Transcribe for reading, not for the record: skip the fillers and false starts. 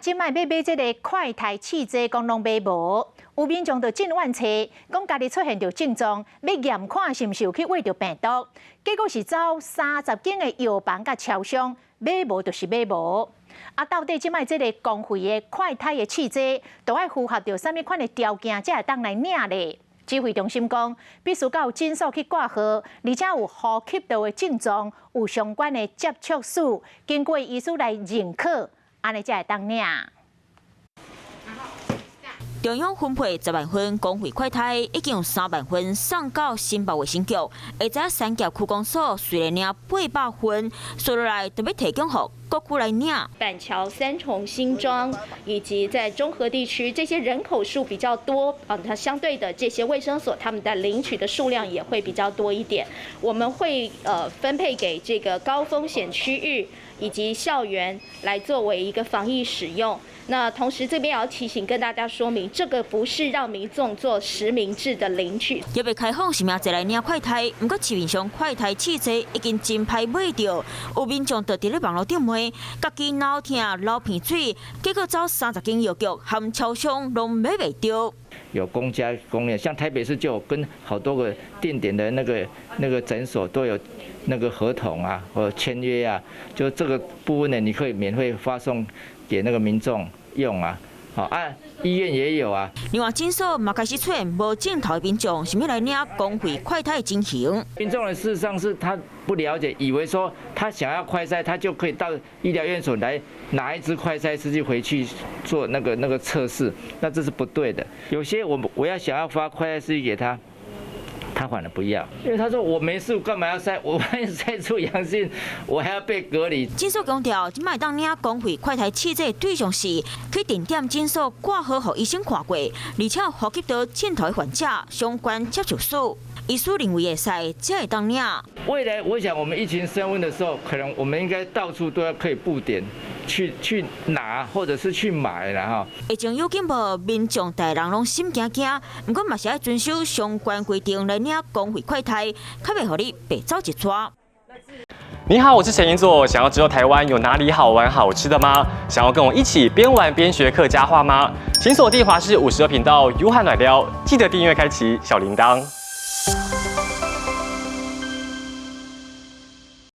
即摆要买这个快筛试剂，讲拢买无。有民众就进院找，讲家己出现着症状，要验看是毋是有去喂着病毒，结果是走30间的药房甲超商，买无就是买无。到底即摆这个公费的快筛的试剂，都要符合着啥物款的条件，才会当来领咧？指挥中心讲，必须到诊所去挂号，而且有呼吸道的症状，有相关的接触史，经过医师来认可，安尼才会当领。中央分配10万份公费快筛，已经有3万份送到新北卫生局。而在三峡区公所虽然领800份，所落来特别提供给各区来领。板桥、三重、新庄以及在中和地区这些人口数比较多，它相对的这些卫生所，他们的领取的数量也会比较多一点。我们会分配给这个高风险区域以及校园来作为一个防疫使用。那同时这边也要提醒跟大家说明，这个不是让民众做实名制的领取。也未开放是命再来领快筛，不过市面上快筛试剂已经真歹买到，有民众就伫咧网络顶骂，家己脑痛、流鼻水，结果走30间药局和超商拢买袂到。有公家公园，像台北市就有跟好多个定点的那个诊所都有那个合同啊或签约啊，就这个部分呢，你可以免费发送给那个民众用啊。好啊，医院也有啊。另外，诊所嘛开始出现无镜头的民众，想要来领公费快筛进行。民众呢，事实上是他不了解，以为说他想要快筛，他就可以到医疗院所来拿一支快筛试剂回去做那个测试，那这是不对的。有些我想要发快筛试剂给他。他反而不要，因为他说我没事，干嘛要筛？我万一筛出阳性，我还要被隔离。诊所强调，即卖当领公费快筛试剂对象是去定点诊所挂号，予医生看过，而且呼吸道镜头的患者相关接触史。医师认为会使，才会当领。未来，我想我们疫情升温的时候，可能我们应该到处都要可以布点去拿，或者是去买啦哈。疫情有进步，民众大人拢心惊惊，不过嘛是要遵守相关规定来领公费快筛，较袂互你白走一撮。你好，我是陈英座。想要知道台湾有哪里好玩好吃的吗？想要跟我一起边玩边学客家话吗？请锁定华视52频道，悠汉暖撩，记得订阅开启小铃铛。